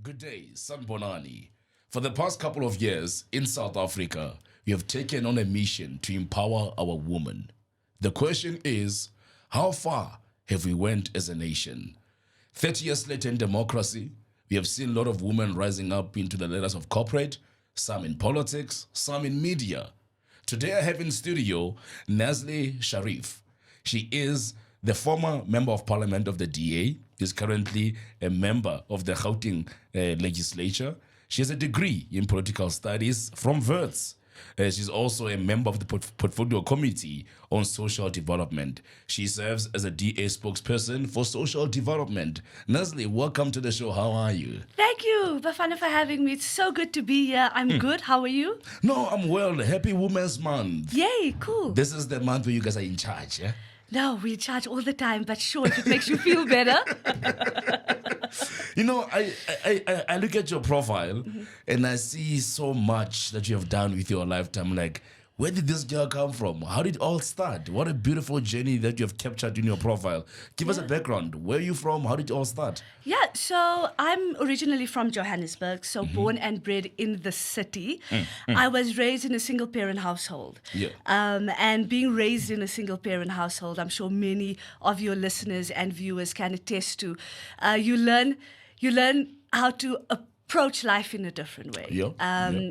Good day, Sanbonani. For the past couple of years in South Africa, we have taken on a mission to empower our women. The question is, how far have we went as a nation? 30 years later in democracy, we have seen a lot of women rising up into the ladders of corporate, some in politics, some in media. Today I have in studio Nazley Sherif. She is the former member of parliament of the DA, is currently a member of the Gauteng Legislature. She has a degree in political studies from Wits. She's also a member of the Portfolio Committee on Social Development. She serves as a DA spokesperson for social development. Nazley, welcome to the show. How are you? Thank you, Bafana, for having me. It's so good to be here. I'm good. How are you? No, I'm well. Happy Women's Month. Yay, cool. This is the month where you guys are in charge, yeah? No, we charge all the time, but sure, if it makes you feel better. You know, I look at your profile and I see so much that you have done with your lifetime. Like, where did this girl come from? How did it all start? What a beautiful journey that you have captured in your profile. Give us a background. Where are you from? How did it all start? Yeah, so I'm originally from Johannesburg, so born and bred in the city. I was raised in a single-parent household. Yeah. And being raised in a single-parent household, I'm sure many of your listeners and viewers can attest to. You learn how to approach life in a different way.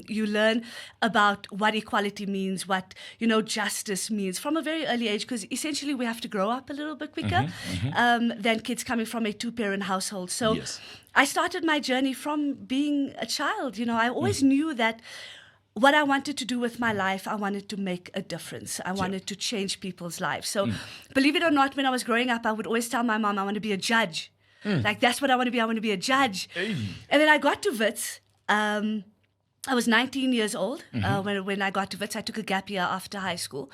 You learn about what equality means, what justice means from a very early age, because essentially we have to grow up a little bit quicker than kids coming from a two-parent household. So I started my journey from being a child. I always knew that what I wanted to do with my life, I wanted to make a difference. I wanted to change people's lives. So believe it or not, when I was growing up, I would always tell my mom I want to be a judge. Like, that's what I want to be. I want to be a judge. Hey. And then I got to Wits. I was 19 years old when I got to Wits. I took a gap year after high school.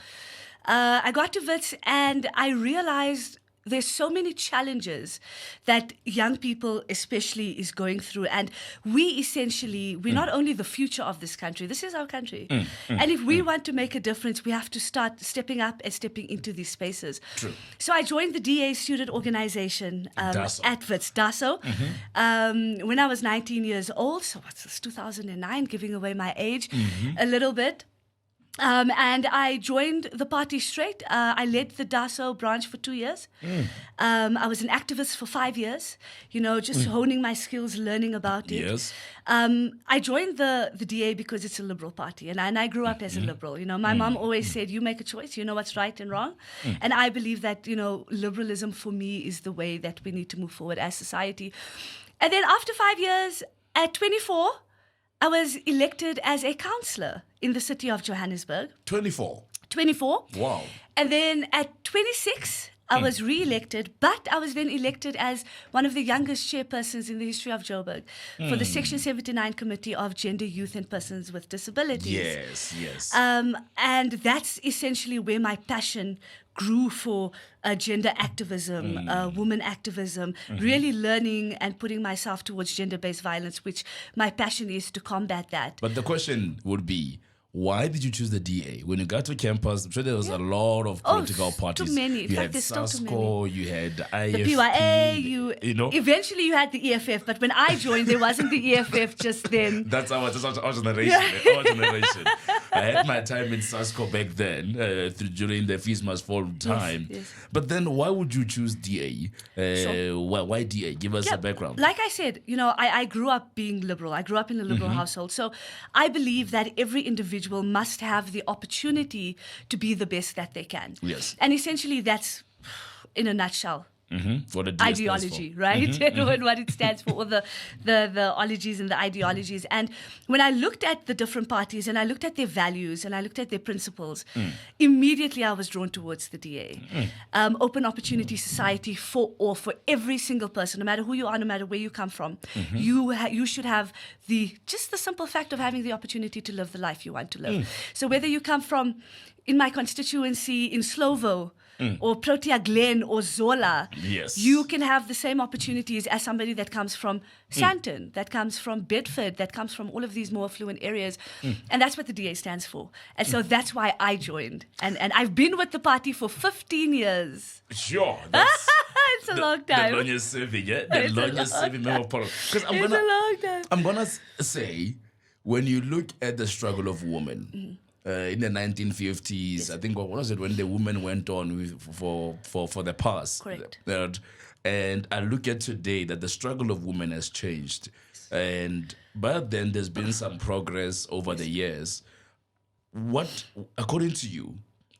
I got to Wits and I realized there's so many challenges that young people especially is going through. And we're not only the future of this country, this is our country. And if we want to make a difference, we have to start stepping up and stepping into these spaces. True. So I joined the DA student organization at Wits, DASO, when I was 19 years old. So what's this, 2009, giving away my age a little bit. And I joined the party straight. I led the DASO branch for 2 years. I was an activist for 5 years, just honing my skills, learning about it. Yes. I joined the DA because it's a liberal party, and I grew up as a liberal. My mom always said, you make a choice, you know what's right and wrong. And I believe that, liberalism for me is the way that we need to move forward as society. And then after 5 years, at 24, I was elected as a councillor in the city of Johannesburg. 24? 24. Wow. And then at 26, I was re-elected, but I was then elected as one of the youngest chairpersons in the history of Joburg for the Section 79 Committee of Gender, Youth and Persons with Disabilities. Yes. And that's essentially where my passion grew for gender activism, woman activism, really learning and putting myself towards gender-based violence, which my passion is to combat that. But the question would be, why did you choose the DA? When you got to campus, I'm sure there was a lot of political parties. Too many. You had SASCO, you had IFP. The PYA, eventually you had the EFF, but when I joined, there wasn't the EFF just then. That's our generation. Our generation. I had my time in SASCO back then, during the Fees Must Fall time. Yes. But then why would you choose DA? Why DA? Give us a background. Like I said, I grew up being liberal. I grew up in a liberal household. So I believe that every individual must have the opportunity to be the best that they can. Yes. And essentially that's, in a nutshell, what the DA ideology, right? And what it stands for, all the ologies and the ideologies. And when I looked at the different parties and I looked at their values and I looked at their principles, immediately I was drawn towards the DA. Open opportunity society for all, for every single person, no matter who you are, no matter where you come from. You should have just the simple fact of having the opportunity to live the life you want to live. So whether you come from, in my constituency, in Slovo, or Protea Glen or Zola, you can have the same opportunities as somebody that comes from Sandton, that comes from Bedford, that comes from all of these more affluent areas. And that's what the DA stands for. And so that's why I joined. And I've been with the party for 15 years. Sure. It's a long time. The longest serving, yeah? The longest serving member of parliament. Because It's a long time. I'm gonna say, when you look at the struggle of women in the 1950s, I think what was it when the women went on for the pass? Correct. And I look at today that the struggle of women has changed, but then there's been some progress over the years. What, according to you,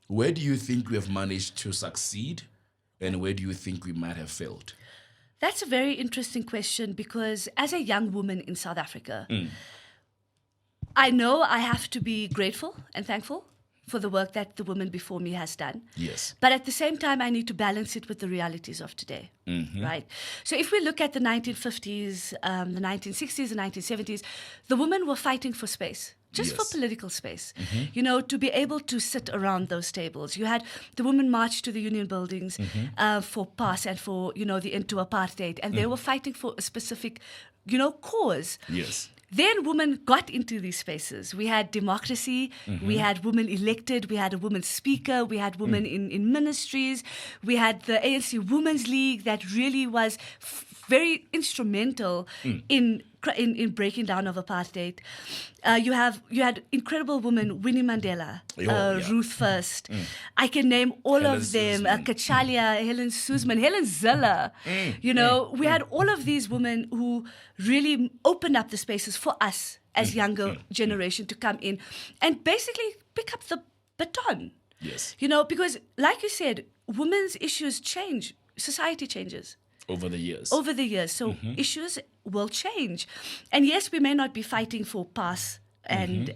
where do you think we have managed to succeed, and where do you think we might have failed? That's a very interesting question because as a young woman in South Africa, I know I have to be grateful and thankful for the work that the woman before me has done. Yes. But at the same time, I need to balance it with the realities of today, right? So if we look at the 1950s, the 1960s, the 1970s, the women were fighting for space. Just for political space, to be able to sit around those tables. You had the women march to the union buildings for pass and for, the end to apartheid. And they were fighting for a specific, cause. Yes. Then women got into these spaces. We had democracy, we had women elected, we had a woman speaker, we had women in ministries, we had the ANC Women's League that really was very instrumental in breaking down of apartheid. You had incredible women, Winnie Mandela, Ruth First. I can name all Helen of them, Suzman. Kachalia, Helen Suzman, Helen Ziller. We had all of these women who really opened up the spaces for us as younger generation to come in and basically pick up the baton. Yes. Because like you said, women's issues change, society changes. Over the years. So issues will change. And yes, we may not be fighting for pass and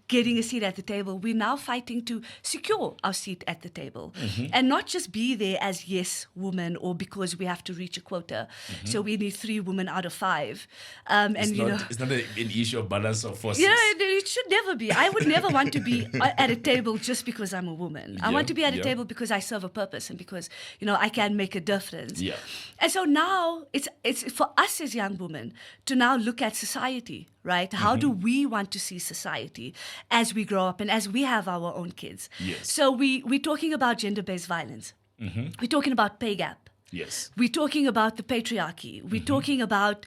getting a seat at the table. We're now fighting to secure our seat at the table and not just be there as yes woman or because we have to reach a quota. So we need 3 women out of 5. It's not an issue of balance of forces. It should never be. I would never want to be at a table just because I'm a woman. I want to be at a table because I serve a purpose and because I can make a difference. Yeah. And so now it's for us as young women to now look at society. Right? How do we want to see society as we grow up and as we have our own kids? Yes. So we're talking about gender-based violence. We're talking about pay gap. Yes. We're talking about the patriarchy. We're talking about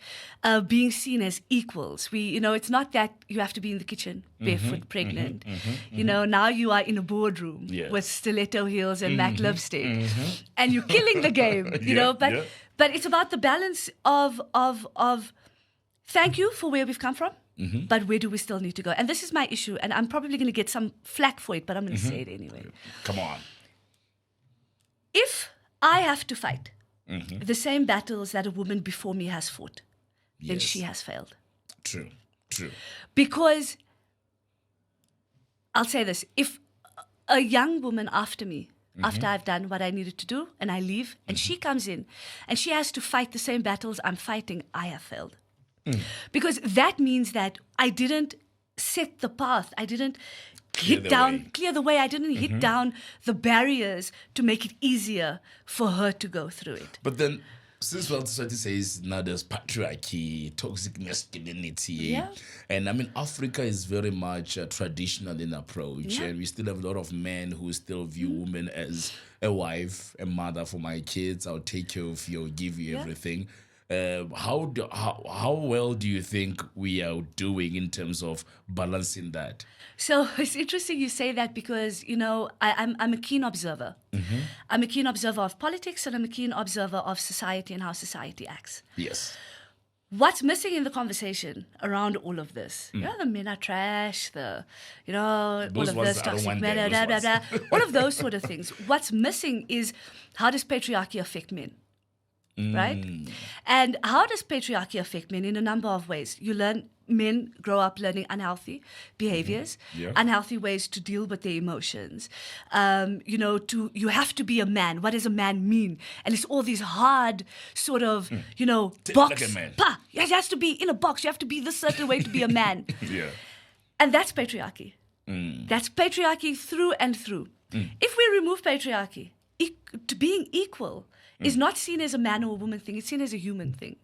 being seen as equals. It's not that you have to be in the kitchen barefoot, pregnant. Now you are in a boardroom with stiletto heels and MAC lipstick, and you're killing the game. But it's about the balance of thank you for where we've come from, but where do we still need to go? And this is my issue, and I'm probably going to get some flack for it, but I'm going to say it anyway. Come on. If I have to fight the same battles that a woman before me has fought, then she has failed. True. Because, I'll say this, if a young woman after me, after I've done what I needed to do, and I leave, and she comes in, and she has to fight the same battles I'm fighting, I have failed. Because that means that I didn't set the path. I didn't clear the way. I didn't hit down the barriers to make it easier for her to go through it. But then, since what society says now there's patriarchy, toxic masculinity, and Africa is very much traditional in approach, and we still have a lot of men who still view women as a wife, a mother for my kids. I'll take care of you, I'll give you everything. How well do you think we are doing in terms of balancing that? So it's interesting you say that because, I'm a keen observer. I'm a keen observer of politics and I'm a keen observer of society and how society acts. Yes. What's missing in the conversation around all of this? The men are trash, all of this toxic men, blah, blah, blah, all of those sort of things. What's missing is how does patriarchy affect men? Right? And how does patriarchy affect men? In a number of ways. Men grow up learning unhealthy behaviors, unhealthy ways to deal with their emotions. You have to be a man. What does a man mean? And it's all these hard sort of, box. Like a man. You has to be in a box. You have to be this certain way to be a man. And that's patriarchy. That's patriarchy through and through. If we remove patriarchy, to being equal is not seen as a man or a woman thing. It's seen as a human thing,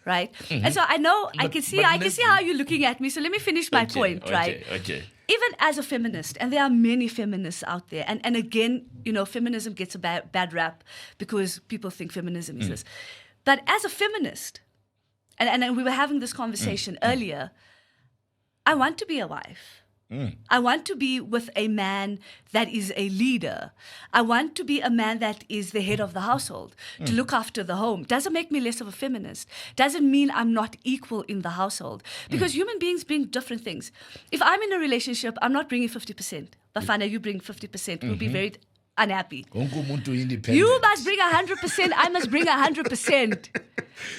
right? And so I know, I can see how you're looking at me. So let me finish my point, right? Okay. Even as a feminist, and there are many feminists out there, and again, feminism gets a bad rap because people think feminism is this. But as a feminist, and we were having this conversation earlier, I want to be a wife. I want to be with a man that is a leader. I want to be a man that is the head of the household, to look after the home. Doesn't make me less of a feminist. Doesn't mean I'm not equal in the household. Because human beings bring different things. If I'm in a relationship, I'm not bringing 50%. Bafana, you bring 50%. We'll be very unhappy. You must bring 100%. I must bring 100%.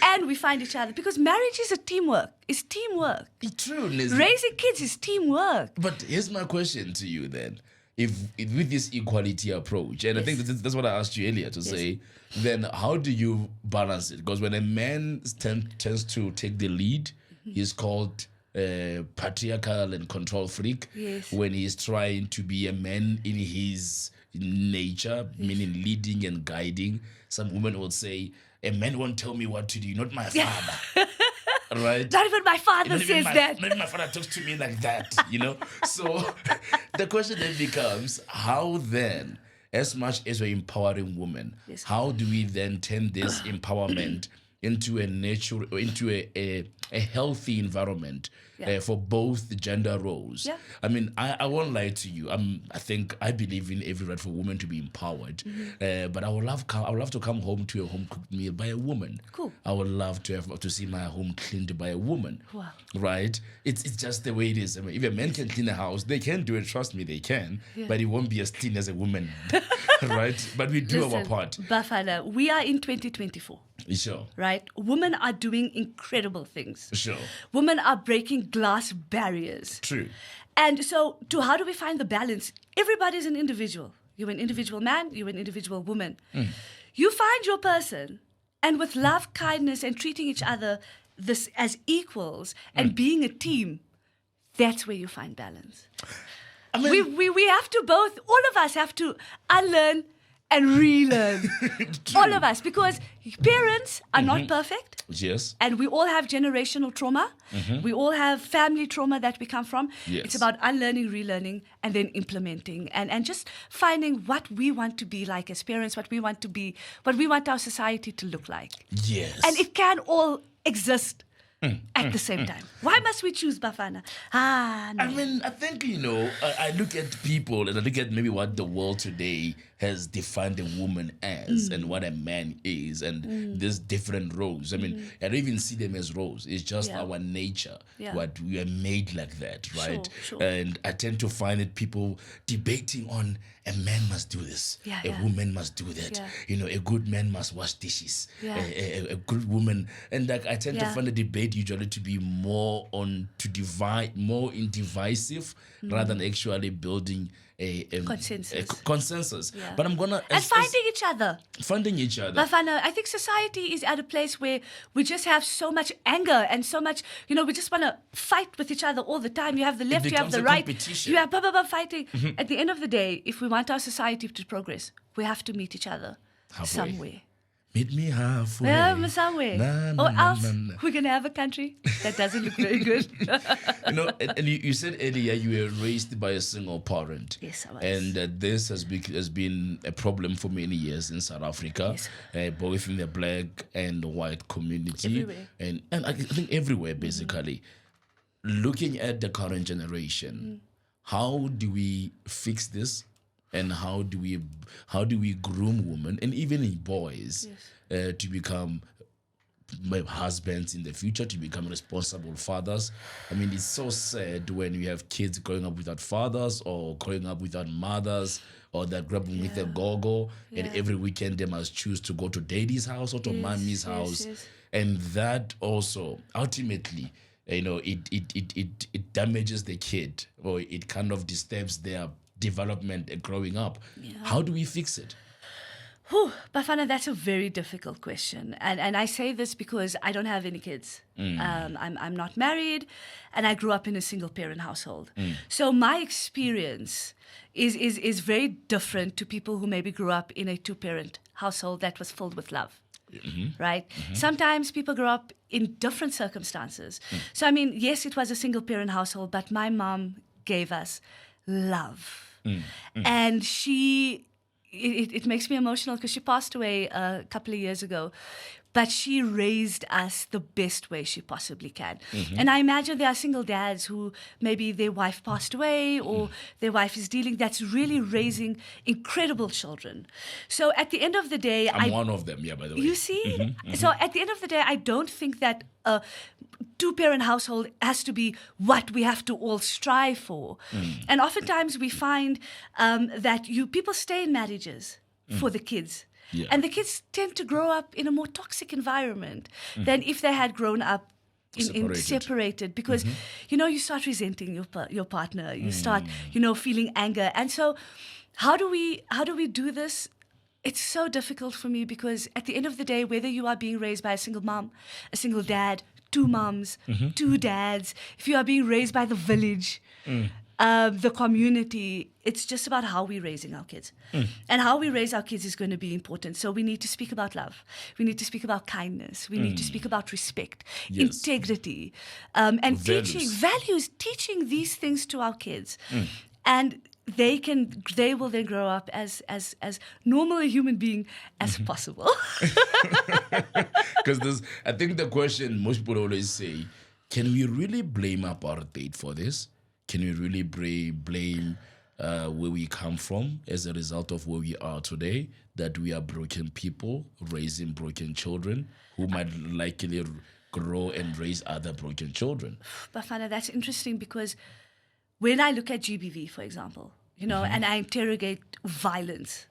And we find each other. Because marriage is a teamwork. It's teamwork. It's true, Nazley. Raising kids is teamwork. But here's my question to you then. If with this equality approach, and I think that's what I asked you earlier to say, then how do you balance it? Because when a man tends to take the lead, he's called patriarchal and control freak. Yes. When he's trying to be a man in his nature, meaning leading and guiding, some women will say, a man won't tell me what to do, not my father. Right? Not even my father says that. Not even my father talks to me like that, So the question then becomes, how then, as much as we're empowering women, how do we then turn this empowerment into a natural, into a healthy environment for both the gender roles? Yeah. I mean, I won't lie to you. I believe in every right for women to be empowered. But I would love to come home to a home cooked meal by a woman. Cool. I would love to see my home cleaned by a woman. Wow. Right? It's just the way it is. I mean, if a man can clean a house, they can do it. Trust me, they can. Yeah. But it won't be as clean as a woman. Right? But we do our part. Bafana, we are in 2024. Sure. Right? Women are doing incredible things. Sure. Women are breaking glass barriers. True. And so, how do we find the balance? Everybody's an individual. You're an individual man, you're an individual woman. You find your person, and with love, kindness, and treating each other this as equals and being a team, that's where you find balance. I mean, we have to both, all of us have to unlearn and relearn. All of us, because parents are not perfect. Yes. And we all have generational trauma. We all have family trauma that we come from. Yes. It's about unlearning, relearning, and then implementing. And just finding what we want to be like as parents, what we want to be, what we want our society to look like. Yes. And it can all exist at the same time. Why must we choose Bafana? No. I mean, I think, I look at people and I look at maybe what the world today has defined a woman as and what a man is, and there's different roles. I mean, I don't even see them as roles. It's just our nature. What we are made like that, right? Sure. And I tend to find it people debating on a man must do this, a woman must do that. A good man must wash dishes, a good woman. And I tend to find the debate usually to be more divisive rather than actually building a consensus. But I'm gonna finding each other. Bafana, I think society is at a place where we just have so much anger and so much, we just want to fight with each other all the time. You have the left, you have the right, you have fighting. At the end of the day, if we want our society to progress, we have to meet each other somewhere. Meet me halfway. Somewhere. Or else we're going to have a country that doesn't look very good. And you said earlier you were raised by a single parent. Yes, I was. And this has been a problem for many years in South Africa, both in the black and white community. Everywhere. And I think everywhere, basically. Looking at the current generation, how do we fix this? And how do we groom women and even boys to become husbands in the future, to become responsible fathers? I mean, it's so sad when you have kids growing up without fathers or growing up without mothers, or they're grabbing with a gogo, and every weekend they must choose to go to daddy's house or to mommy's house. And that also ultimately, it damages the kid, or it kind of disturbs their development and growing up. How do we fix it? Bafana, that's a very difficult question. And I say this because I don't have any kids. I'm not married, and I grew up in a single parent household. So my experience is very different to people who maybe grew up in a two-parent household that was filled with love. right? Sometimes people grow up in different circumstances. So, I mean, yes, it was a single parent household, but my mom gave us love. And it makes me emotional because she passed away a couple of years ago. But she raised us the best way she possibly can. And I imagine there are single dads who maybe their wife passed away or their wife is that's really raising incredible children. So at the end of the day... I'm one of them, by the way. You see? So at the end of the day, I don't think that a two-parent household has to be what we have to all strive for. And oftentimes we find that people stay in marriages for the kids. Yeah. And the kids tend to grow up in a more toxic environment than if they had grown up in separated because, you start resenting your partner. You start, feeling anger. And so how do we do this? It's so difficult for me because at the end of the day, whether you are being raised by a single mom, a single dad, two moms, two dads, if you are being raised by the village, the community, it's just about how we're raising our kids. And how we raise our kids is going to be important. So we need to speak about love. We need to speak about kindness. We need to speak about respect, integrity, and teaching these things to our kids. And they will then grow up as normal a human being as possible. Because I think the question most people always say, can we really blame apartheid for this? Can we really blame where we come from as a result of where we are today? That we are broken people raising broken children who might likely grow and raise other broken children. Bafana, that's interesting because when I look at GBV, for example, and I interrogate violence,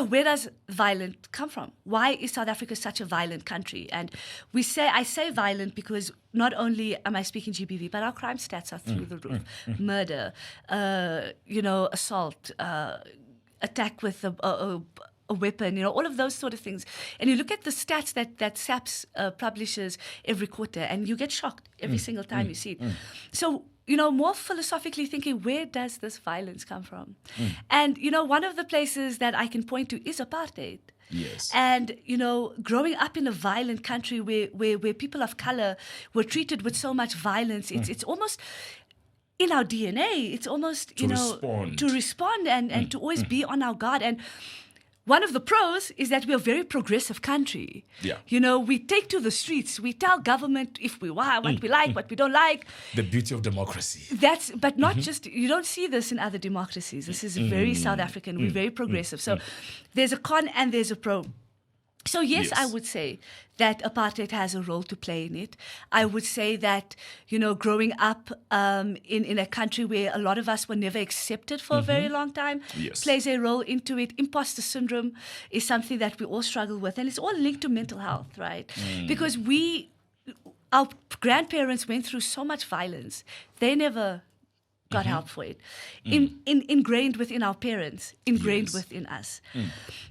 where does violence come from? Why is South Africa such a violent country? And I say violent because not only am I speaking GBV, but our crime stats are through the roof. Murder, assault, attack with a weapon, all of those sort of things. And you look at the stats that SAPS publishes every quarter, and you get shocked every single time you see it. So, more philosophically thinking, where does this violence come from? And, one of the places that I can point to is apartheid. Yes. And, growing up in a violent country where people of color were treated with so much violence, it's almost in our DNA. It's almost, to respond and to always be on our guard. And one of the pros is that we're a very progressive country. Yeah. We take to the streets. We tell government if we want, what we like, what we don't like. The beauty of democracy. But not just, you don't see this in other democracies. This is very South African. We're very progressive. So there's a con and there's a pro. So yes, I would say that apartheid has a role to play in it. I would say that, growing up in a country where a lot of us were never accepted for a very long time plays a role into it. Imposter syndrome is something that we all struggle with, and it's all linked to mental health, right? Because our grandparents went through so much violence. They never got help for it. Ingrained within our parents, ingrained within us.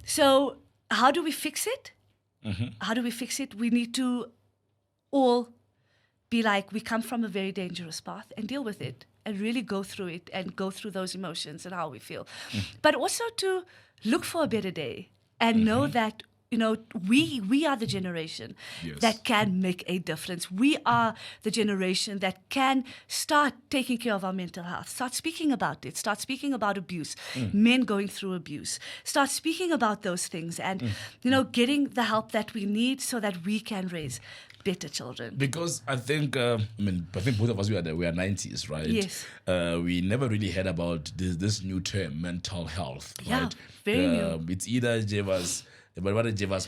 So how do we fix it? How do we fix it? We need to all be like, we come from a very dangerous path and deal with it and really go through it and go through those emotions and how we feel. But also to look for a better day and know that, we are the generation that can make a difference. We are the generation that can start taking care of our mental health, start speaking about it, start speaking about abuse, men going through abuse, start speaking about those things and, getting the help that we need so that we can raise better children. Because I think both of us, we are 90s, right? Yes. We never really heard about this new term, mental health, right? Very new. It's either Jevas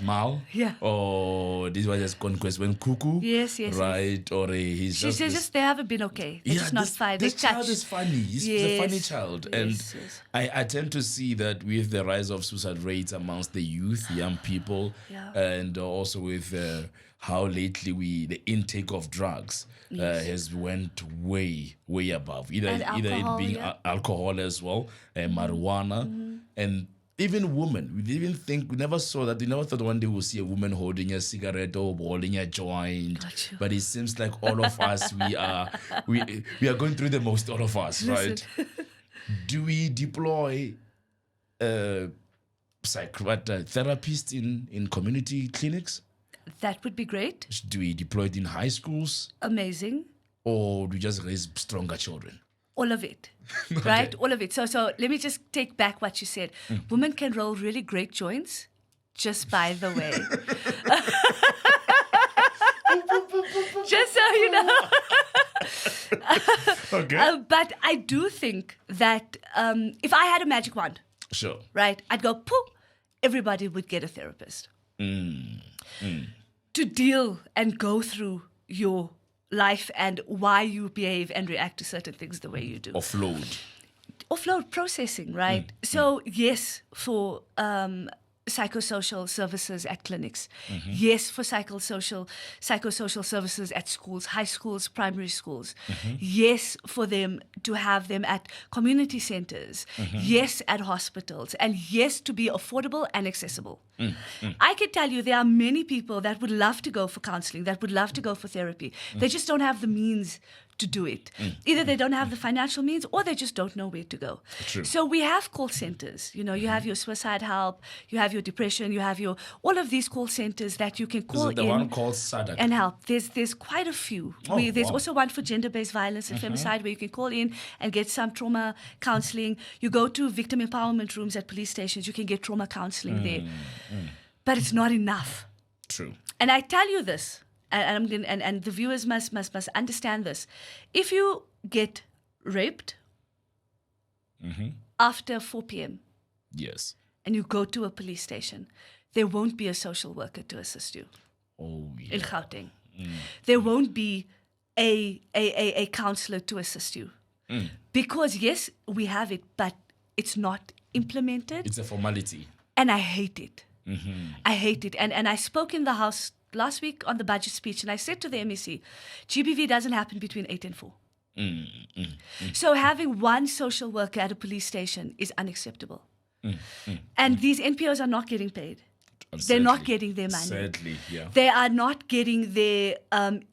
Mal, or this was just Conquest when Cuckoo, yes, right? Or he's just they haven't been okay. They're just not fine. This child is funny. He's a funny child, and I tend to see that with the rise of suicide rates amongst the youth, young people, and also with how lately the intake of drugs has went way above. Either it being alcohol as well, marijuana, and even women. We never saw that. We never thought one day we'll see a woman holding a cigarette or holding a joint. But it seems like all of us, we are going through the most, all of us, right? Do we deploy therapists in community clinics? That would be great. Do we deploy it in high schools? Amazing. Or do we just raise stronger children? All of it, right? All of it. So let me just take back what you said. Women can roll really great joints, just by the way. Just so you know. Okay. But I do think that if I had a magic wand, Sure. right, I'd go, poof, everybody would get a therapist. To deal and go through your life and why you behave and react to certain things the way you do. Offload processing, right? So yes, for psychosocial services at clinics. Yes, for psychosocial services at schools, high schools, primary schools. Yes, for them to have them at community centers. Yes, at hospitals. And yes, to be affordable and accessible. I can tell you there are many people that would love to go for counseling, that would love to go for therapy. They just don't have the means to do it. Either they don't have the financial means or they just don't know where to go. True. So we have call centers. You know, you have your suicide help, you have your depression, you have your all of these call centers that you can call Is it the in one called SADC? and help. There's quite a few. There's wow. also one for gender-based violence and femicide where you can call in and get some trauma counseling. You go to victim empowerment rooms at police stations, you can get trauma counseling there. But it's not enough. True. And I tell you this, and the viewers must understand this. If you get raped after 4 p.m. Yes. and you go to a police station, there won't be a social worker to assist you Oh, yeah. in Gauteng. There won't be a counselor to assist you. Because, yes, we have it, but it's not implemented. It's a formality. And I hate it. I hate it. And I spoke in the House last week on the budget speech, and I said to the MEC, GBV doesn't happen between 8 and 4. So having one social worker at a police station is unacceptable. And these NPOs are not getting paid. They're not getting their money. Sadly, yeah. They are not getting their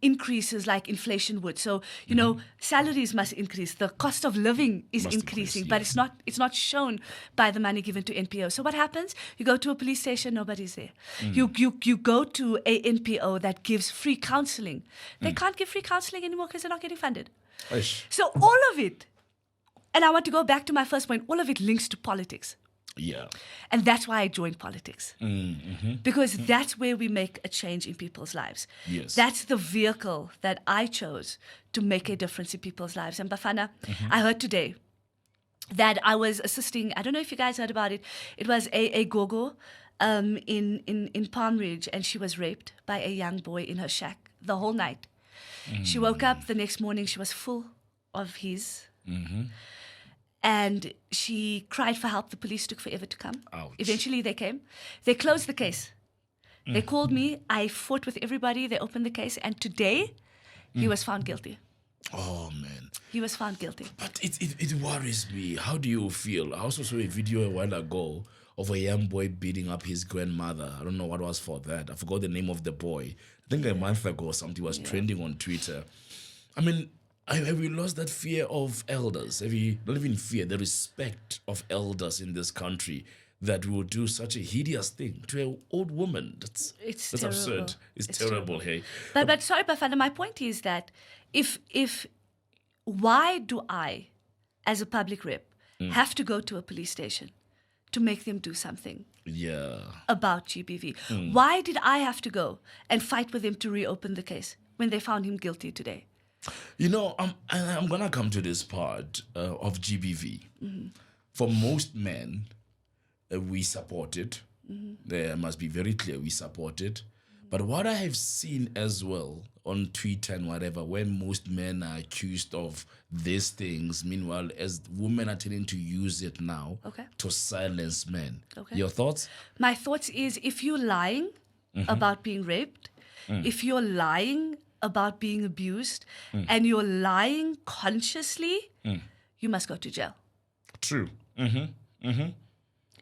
increases like inflation would. So, you know, salaries must increase. The cost of living is Must increasing, increase, but yes. it's not shown by the money given to NPO. So what happens? You go to a police station, nobody's there. You go to a NPO that gives free counseling. They can't give free counseling anymore because they're not getting funded. Ish. So all of it, and I want to go back to my first point, all of it links to politics. Yeah. And that's why I joined politics. Because that's where we make a change in people's lives. Yes. That's the vehicle that I chose to make a difference in people's lives. And Bafana, I heard today that I was assisting, I don't know if you guys heard about it, it was a gogo in Palm Ridge, and she was raped by a young boy in her shack the whole night. She woke up the next morning, she was full of his. And she cried for help. The police took forever to come. Ouch. Eventually they came. They closed the case. They called me. I fought with everybody. They opened the case. And today, he was found guilty. Oh, man. He was found guilty. But it worries me. How do you feel? I also saw a video a while ago of a young boy beating up his grandmother. I don't know what was for that. I forgot the name of the boy. I think a month ago something was trending on Twitter. I mean, have we lost that fear of elders? Have we, not even fear, the respect of elders in this country that will do such a hideous thing to an old woman? That's terrible. absurd. It's terrible, hey. But sorry, Bafana, my point is that why do I, as a public rep, have to go to a police station to make them do something about GBV? Why did I have to go and fight with them to reopen the case when they found him guilty today? You know, I'm going to come to this part of GBV. For most men, we support it. There must be very clear we support it. But what I have seen as well on Twitter and whatever, when most men are accused of these things, meanwhile, as women are tending to use it now to silence men. Your thoughts? My thoughts is, if you're lying about being raped, if you're lying about being abused, and you're lying consciously, you must go to jail. True.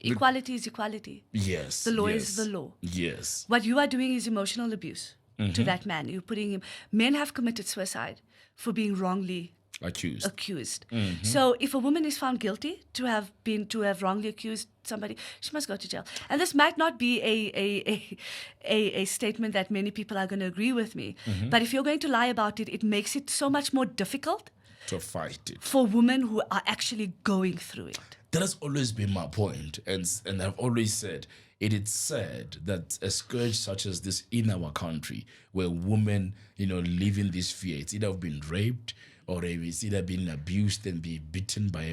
Equality is equality. Yes. The law is the law. Yes. What you are doing is emotional abuse to that man. You're putting him. Men have committed suicide for being wrongly accused. So if a woman is found guilty to have wrongly accused somebody, she must go to jail. And this might not be a statement that many people are going to agree with me. But if you're going to lie about it, it makes it so much more difficult to fight it for women who are actually going through it. That has always been my point, and I've always said it is sad that a scourge such as this in our country, where women, live in this fear, it's either been raped or it's either been abused and be beaten by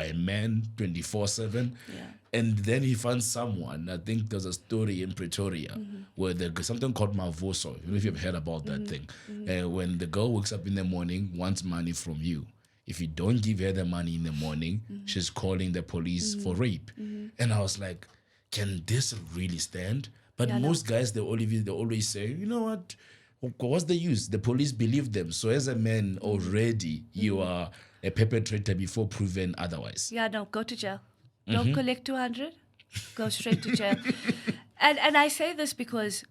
a man 24/7. Yeah. And then he finds someone. I think there's a story in Pretoria where there's something called Mavoso. I don't know if you've heard about that thing. When the girl wakes up in the morning, wants money from you. If you don't give her the money in the morning, she's calling the police for rape. And I was like, can this really stand? But most guys, they always say, you know what? What's the use? The police believe them. So as a man already, you are a perpetrator before proven otherwise. Yeah, no, go to jail. Don't collect 200. Go straight to jail. And I say this because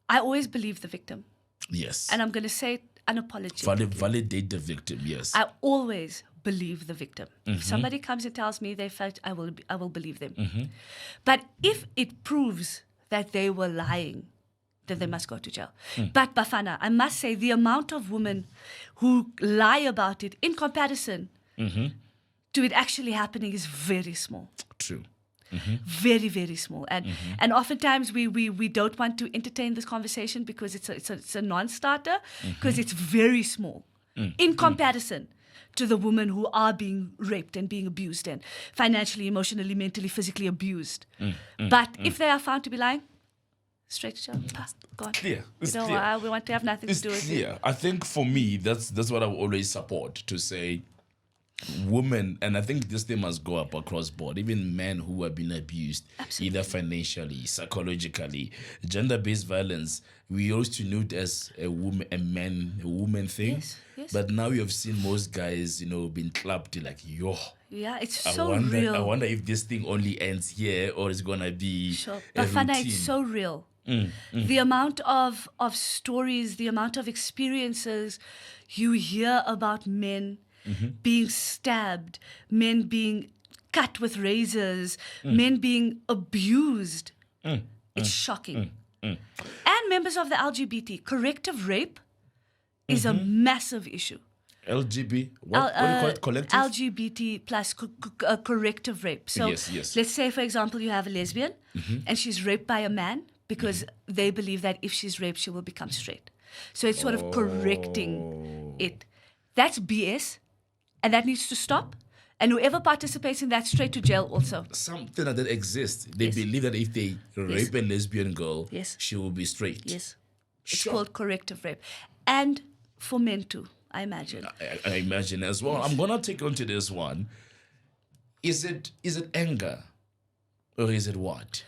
I always believe the victim. Yes. And I'm going to say it unapologetically. Validate the victim, yes. I always believe the victim. If somebody comes and tells me they felt, I will believe them. But if it proves that they were lying, then they must go to jail. But Bafana, I must say the amount of women who lie about it in comparison to it actually happening is very small. True. Very, very small. And oftentimes we don't want to entertain this conversation because it's a non-starter, because it's very small in comparison to the women who are being raped and being abused and financially, emotionally, mentally, physically abused. But if they are found to be lying, straight to jail. God. Clear. It's clear. We want to have nothing to do with it. Yeah, I think for me, that's what I will always support, to say women, and I think this thing must go up across board, even men who have been abused, either financially, psychologically, gender-based violence, we used to know it as a woman thing. Yes. But now you have seen most guys, being clapped like, yo. Yeah, it's so real. I wonder if this thing only ends here or it's going to be a Bafana, routine. it's so real. The amount of stories, the amount of experiences you hear about men being stabbed, men being cut with razors, men being abused. It's shocking. And members of the LGBT, corrective rape is a massive issue. LGBT, what do you call it? Collective? LGBT plus corrective rape. So yes. Let's say, for example, you have a lesbian and she's raped by a man because they believe that if she's raped, she will become straight. So it's sort of correcting it. That's BS, and that needs to stop. And whoever participates in that, straight to jail also. Something like that exists. They believe that if they rape a lesbian girl, she will be straight. Yes. It's called corrective rape. And for men too, I imagine. I imagine as well. I'm going to take on to this one. Is it anger or is it what?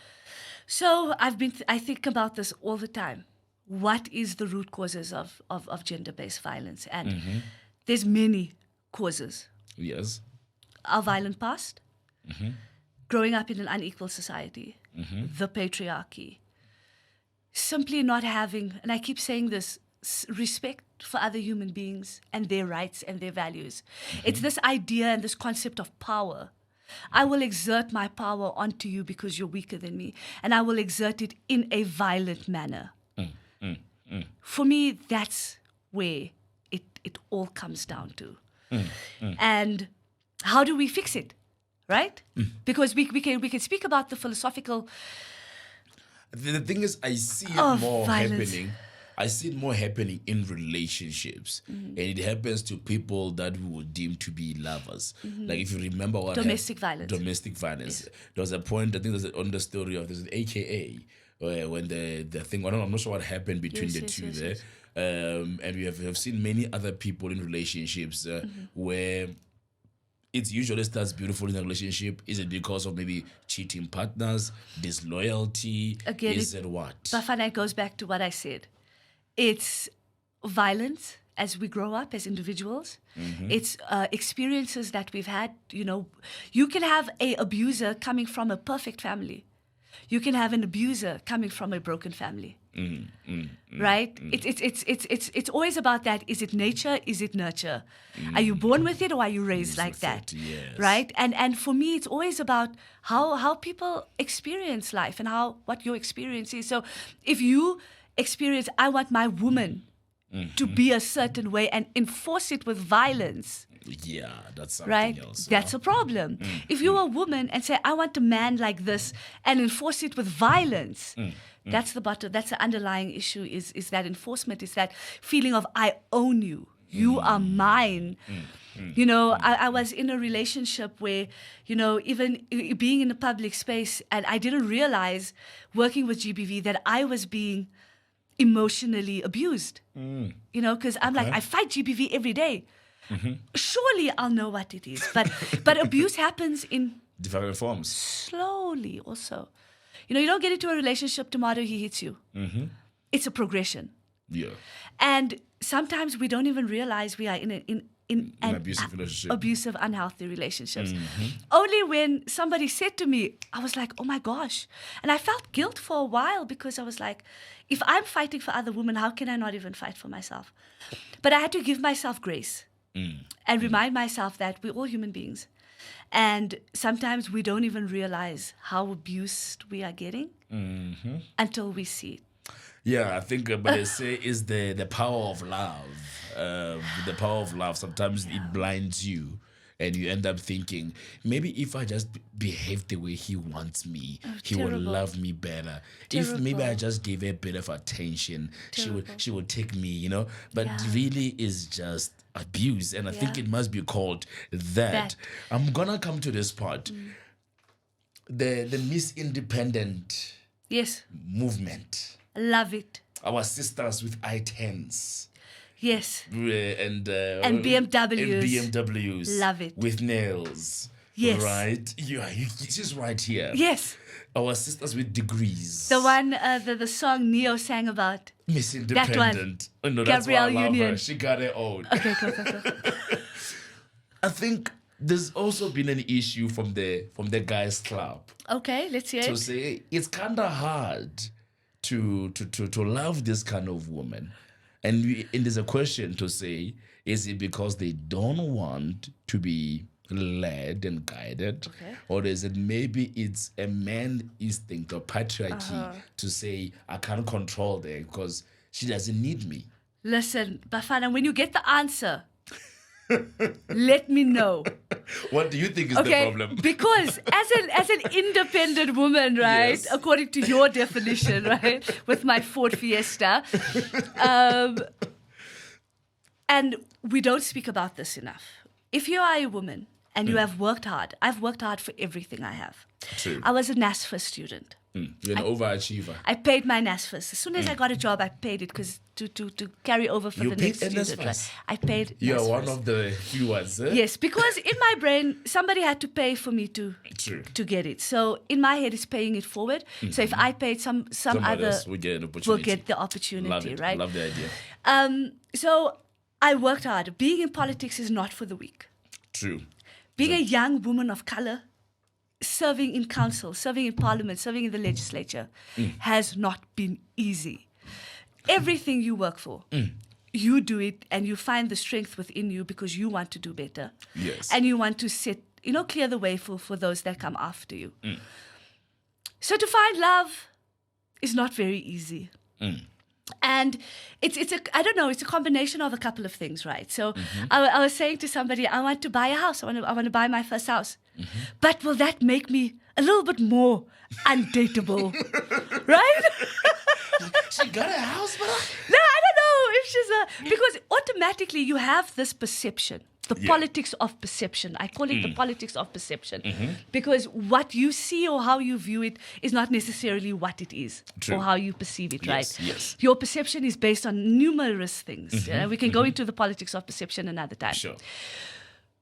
So I think about this all the time. What is the root causes of gender-based violence? And there's many causes. Yes. Our violent past, growing up in an unequal society, the patriarchy, simply not having, and I keep saying this, respect for other human beings and their rights and their values. It's this idea and this concept of power. I will exert my power onto you because you're weaker than me, and I will exert it in a violent manner. For me, that's where it all comes down to. And how do we fix it, right? Because we can speak about the philosophical. The thing is, I see it more violence. happening. I see it more happening in relationships, and it happens to people that we would deem to be lovers. Like if you remember what Domestic violence. Domestic violence. Yes. There was a point. I think there's on the story of there's an AKA when the thing. I'm not sure what happened between the two there. And we have seen many other people in relationships where it usually starts beautiful in a relationship. Is it because of maybe cheating partners, disloyalty? Again, is it what? Bafana, it goes back to what I said. It's violence as we grow up as individuals. It's experiences that we've had. You can have a abuser coming from a perfect family, You can have an abuser coming from a broken family. Right? It's always about that. Is it nature? Is it nurture? Are you born with it or are you raised like that? Yes. Right? And for me, it's always about how people experience life and what your experience is. So if you experience, I want my woman to be a certain way and enforce it with violence. Yeah, that's something Right? else. That's a problem. If you're a woman and say, I want a man like this and enforce it with violence, that's the bottom. That's the underlying issue is that enforcement, is that feeling of I own you. You are mine. You know, I was in a relationship where, you know, even being in a public space, and I didn't realize working with GBV that I was being emotionally abused. You know, because I'm like, I fight GBV every day. Surely I'll know what it is. But abuse happens in Different forms. slowly also. You know, you don't get into a relationship tomorrow, he hits you. It's a progression. Yeah. And sometimes we don't even realize we are in an abusive relationship. abusive, unhealthy relationships. Only when somebody said to me, I was like, oh my gosh. And I felt guilt for a while because I was like, if I'm fighting for other women, how can I not even fight for myself? But I had to give myself grace and remind myself that we're all human beings. And sometimes we don't even realize how abused we are getting until we see it. Yeah, I think what they say is the power of love. The power of love, sometimes it blinds you and you end up thinking, maybe if I just behave the way he wants me, he will terrible. love me better. If maybe I just give her a bit of attention, she would take me, you know. But really is just abuse, and I think it must be called that. I'm gonna come to this part. The Miss Independent movement. Love it. Our sisters with I-10s. Yes. And BMWs. And BMWs. Love it. With nails. Yes. Right? Yeah, it's just right here. Yes. Our sisters with degrees. The one, the song Neo sang about. Miss Independent. That one. Oh, no, that's Gabrielle why I love Union. her. She got her own. Okay, cool. I think there's also been an issue from the guys' club. Okay, let's hear To it. say it's kind of hard to love this kind of woman. And there's a question to say, is it because they don't want to be led and guided? Okay. Or is it maybe it's a man instinct or patriarchy to say, I can't control her because she doesn't need me? Listen, Bafana, when you get the answer, let me know. What do you think is the problem? Because as an independent woman, right, Yes. according to your definition, right, with my Ford Fiesta, and we don't speak about this enough. If you are a woman and you have worked hard, I've worked hard for everything I have. True. I was a NASFA student. You're an overachiever. I paid my NASFAs. As soon as I got a job, I paid it because to carry over for You the paid next student. NSFAS? Right? I paid You are NSFAs. one of the few ones. Eh? Yes, because in my brain, somebody had to pay for me to get it. So in my head, it's paying it forward. So if I paid, some Somebody other else will get an opportunity. will get the opportunity, Love it. right? Love the idea. So I worked hard. Being in politics is not for the weak. True. Being a young woman of color, serving in council, serving in parliament, serving in the legislature has not been easy. Everything you work for, you do it and you find the strength within you because you want to do better. Yes. And you want to clear the way for those that come after you. So to find love is not very easy. And it's a combination of a couple of things, right? So I was saying to somebody, I want to buy a house. I want to buy my first house. But will that make me a little bit more undateable? Right? She got a house, but No, I don't know if she's because automatically you have this perception. The politics of perception. I call it the politics of perception. Because what you see or how you view it is not necessarily what it is. True. Or how you perceive it, right? Yes. Your perception is based on numerous things. We can go into the politics of perception another time. sure.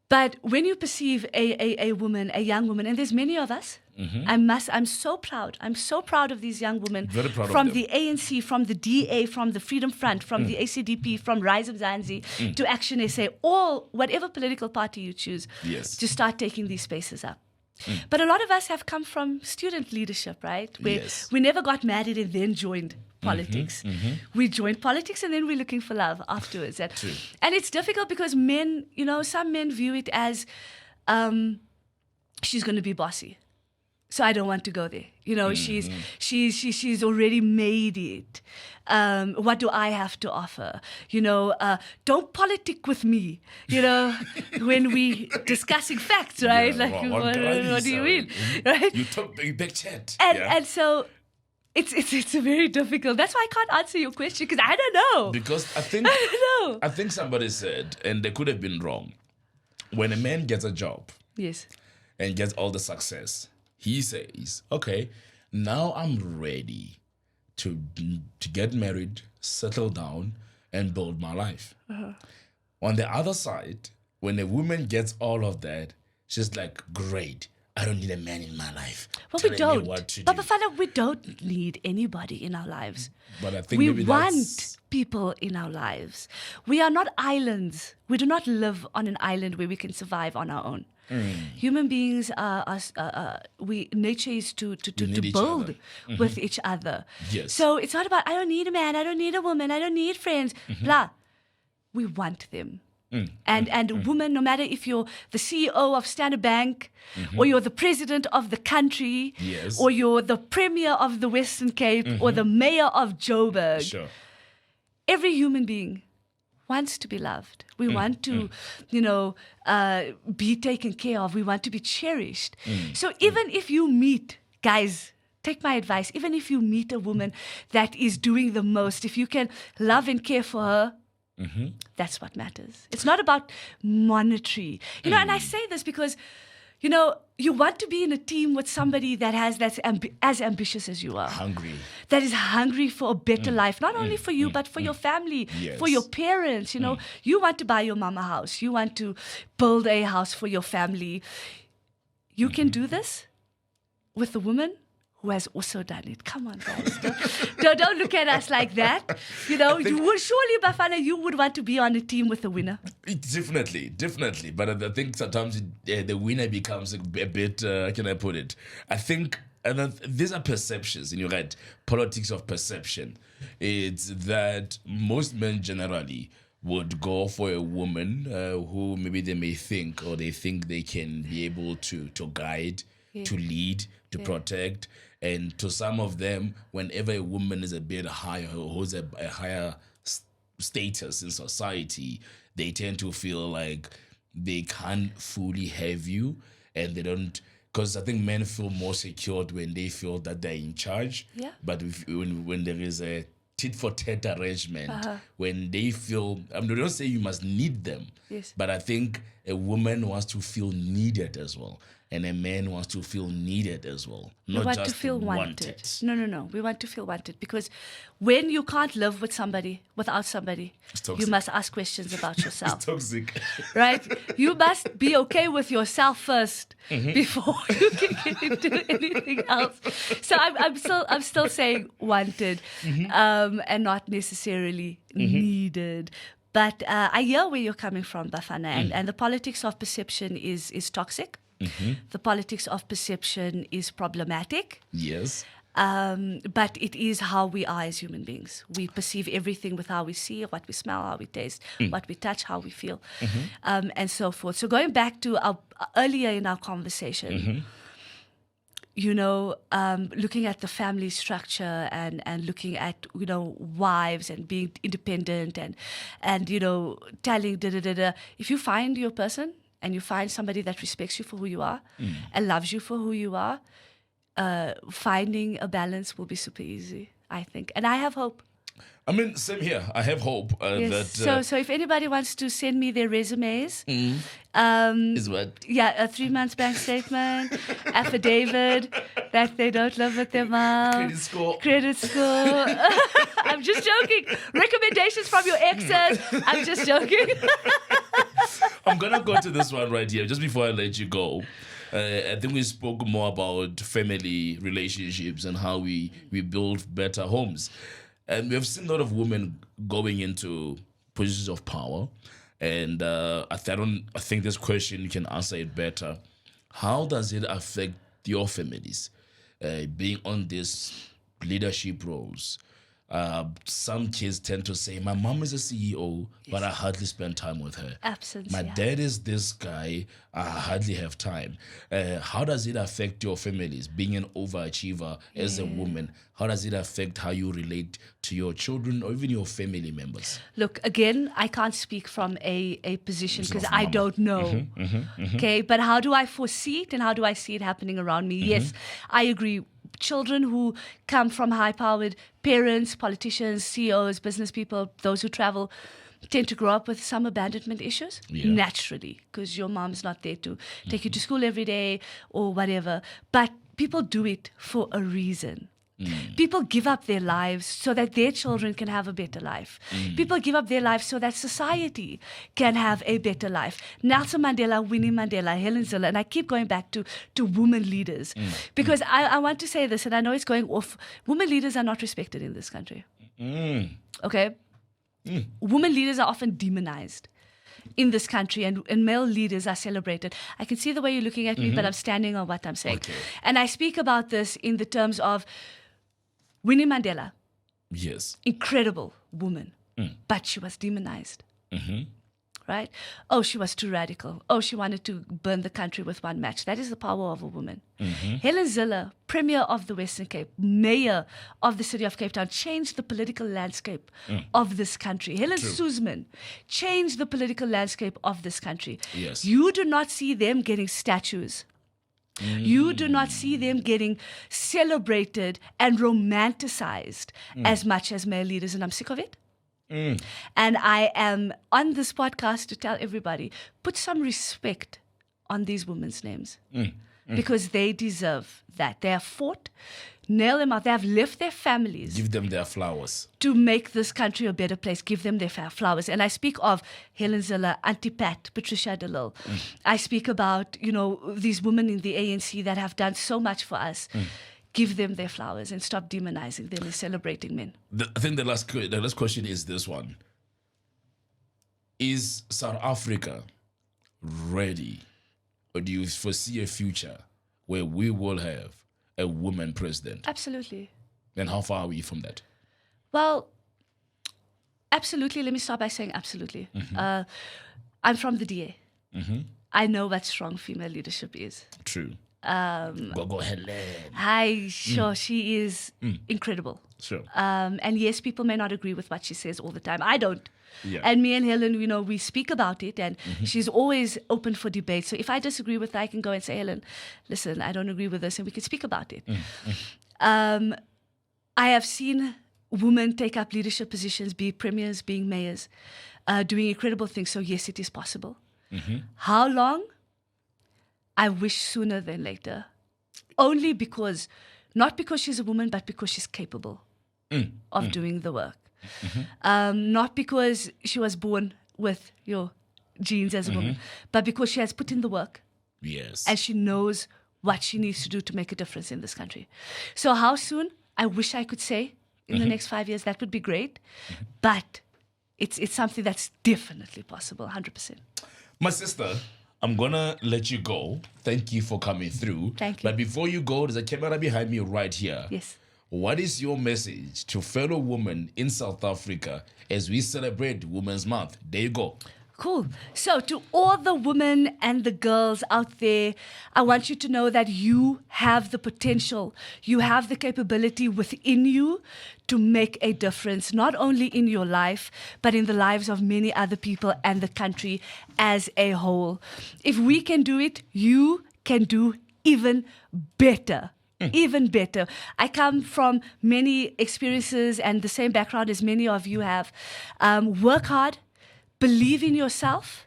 But when you perceive a woman, a young woman, and there's many of us, I'm so proud. I'm so proud of these young women. Very proud of from them. the ANC, from the DA, from the Freedom Front, from the ACDP, from Rise of Zanzi to Action SA, whatever political party you choose, Yes. to start taking these spaces up. But a lot of us have come from student leadership, right? Where Yes. we never got married and then joined politics. We joined politics and then we're looking for love afterwards. And it's difficult because men, some men view it as she's going to be bossy. So I don't want to go there. She's already made it. What do I have to offer? Don't politic with me. When we discussing facts, right? Yeah, what do you mean, right? You took a big chat. And so it's very difficult. That's why I can't answer your question because I don't know. Because I think somebody said, and they could have been wrong, when a man gets a job, Yes. and gets all the success, he says, okay, now I'm ready to get married, settle down, and build my life. On the other side, when a woman gets all of that, she's like, great, I don't need a man in my life. Well, we telling me don't. what to But do. Bafana, we don't need anybody in our lives. But I think We maybe want that's... people in our lives. We are not islands. We do not live on an island where we can survive on our own. Human beings nature is to need each build other. with each other. Yes. So it's not about I don't need a man, I don't need a woman, I don't need friends. Blah. We want them. And woman, no matter if you're the CEO of Standard Bank, or you're the president of the country, Yes. or you're the premier of the Western Cape, or the mayor of Joburg, Sure. every human being wants to be loved. We want to, be taken care of. We want to be cherished. So even if you meet, guys, take my advice, even if you meet a woman that is doing the most, if you can love and care for her, that's what matters. It's not about monetary. And I say this because, you want to be in a team with somebody that's as ambitious as you are. Hungry. That is hungry for a better life, not only for you, but for your family, Yes. for your parents. You want to buy your mama a house. You want to build a house for your family. You can do this with a woman who has also done it. Come on, guys. Don't look at us like that. You would surely, Bafana, you would want to be on a team with a winner. Definitely. But I think sometimes the winner becomes a bit, how can I put it? I think these are perceptions, and you're right, politics of perception. It's that most men generally would go for a woman who maybe they may think or they think they can be able to guide, to lead, to protect. And to some of them, whenever a woman is a bit higher or holds a higher status in society, they tend to feel like they can't fully have you, and they don't. Because I think men feel more secured when they feel that they're in charge. Yeah. But when there is a tit for tat arrangement, when they feel, they don't say you must need them. Yes. But I think a woman wants to feel needed as well. And a man wants to feel needed as well. We Not want just to feel wanted. No. We want to feel wanted because when you can't live with somebody, without somebody, toxic. you must ask questions about yourself. It's toxic. Right? You must be okay with yourself first before you can get into anything else. So I'm still saying wanted, and not necessarily needed. But I hear where you're coming from, Bafana, and the politics of perception is toxic. The politics of perception is problematic. Yes. But it is how we are as human beings. We perceive everything with how we see, what we smell, how we taste, what we touch, how we feel, and so forth. So going back to earlier in our conversation, looking at the family structure and looking at, wives and being independent and telling if you find your person and you find somebody that respects you for who you are and loves you for who you are, finding a balance will be super easy, I think. And I have hope. I mean, same here. I have hope Yes. that... So if anybody wants to send me their resumes, is what? yeah, a 3 months bank statement, affidavit that they don't live with their mom, credit score. I'm just joking. Recommendations from your exes. I'm just joking. I'm going to go to this one right here, just before I let you go. I think we spoke more about family relationships and how we build better homes. And we have seen a lot of women going into positions of power. And I think this question, you can answer it better. How does it affect your families being on these leadership roles? Some kids tend to say, my mom is a CEO, but I hardly spend time with her. Absence, My yeah. dad is this guy, I hardly have time. How does it affect your families being an overachiever as a woman? How does it affect how you relate to your children or even your family members? Look, again, I can't speak from a position because I mama. don't know. Okay, but how do I foresee it and how do I see it happening around me? Yes, I agree. Children who come from high-powered parents, politicians, CEOs, business people, those who travel, tend to grow up with some abandonment issues naturally because your mom's not there to take you to school every day or whatever. But people do it for a reason. People give up their lives so that their children can have a better life. People give up their lives so that society can have a better life. Nelson Mandela, Winnie Mandela, Helen Zille, and I keep going back to women leaders because I want to say this, and I know it's going off. Women leaders are not respected in this country. Okay? Women leaders are often demonized in this country, and male leaders are celebrated. I can see the way you're looking at me, but I'm standing on what I'm saying. Okay. And I speak about this in the terms of Winnie Mandela, Yes. incredible woman, but she was demonized. Right? Oh, she was too radical. Oh, she wanted to burn the country with one match. That is the power of a woman. Helen Zille, Premier of the Western Cape, Mayor of the city of Cape Town, changed the political landscape of this country. Helen Suzman changed the political landscape of this country. Yes. You do not see them getting statues. You do not see them getting celebrated and romanticized as much as male leaders, and I'm sick of it. And I am on this podcast to tell everybody, put some respect on these women's names because they deserve that. They have fought, nail them out. They have left their families. Give them their flowers. To make this country a better place. Give them their flowers. And I speak of Helen Zille, Auntie Pat, Patricia de Lille. I speak about, these women in the ANC that have done so much for us. Give them their flowers and stop demonizing them and celebrating men. I think the last question is this one. Is South Africa ready, or do you foresee a future where we will have a woman president? Absolutely. And how far are we from that? Well, absolutely. Let me start by saying absolutely. I'm from the DA. I know what strong female leadership is. True. Go Helen. Hi, sure, she is incredible. Sure. And yes, people may not agree with what she says all the time. I don't. Yeah. And me and Helen, we speak about it, and she's always open for debate. So if I disagree with her, I can go and say, Helen, listen, I don't agree with this, and we can speak about it. I have seen women take up leadership positions, be premiers, being mayors, doing incredible things. So yes, it is possible. How long? I wish sooner than later. Only because, not because she's a woman, but because she's capable of doing the work. Not because she was born with your genes as a woman, but because she has put in the work. Yes. And she knows what she needs to do to make a difference in this country. So how soon? I wish I could say in the next 5 years. That would be great. But it's something that's definitely possible, 100%. My sister, I'm going to let you go. Thank you for coming through. Thank you. But before you go, there's a camera behind me right here. Yes. What is your message to fellow women in South Africa as we celebrate Women's Month? There you go. Cool. So to all the women and the girls out there, I want you to know that you have the potential. You have the capability within you to make a difference, not only in your life, but in the lives of many other people and the country as a whole. If we can do it, you can do even better. Even better. I come from many experiences and the same background as many of you have. Work hard. Believe in yourself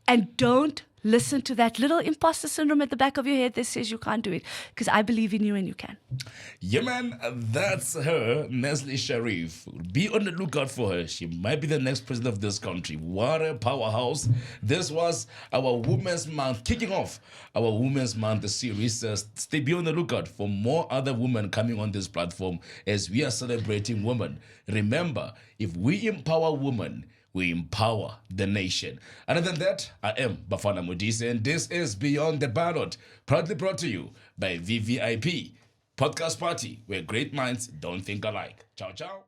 and don't listen to that little imposter syndrome at the back of your head that says you can't do it, because I believe in you and you can. Yeah, man, that's her, Nazley Sherif. Be on the lookout for her. She might be the next president of this country. What a powerhouse. This was our Women's Month, kicking off our Women's Month series. Be on the lookout for more other women coming on this platform as we are celebrating women. Remember, if we empower women, we empower the nation. Other than that, I am Bafana Modise, and this is Beyond the Ballot, proudly brought to you by VVIP, podcast party where great minds don't think alike. Ciao, ciao.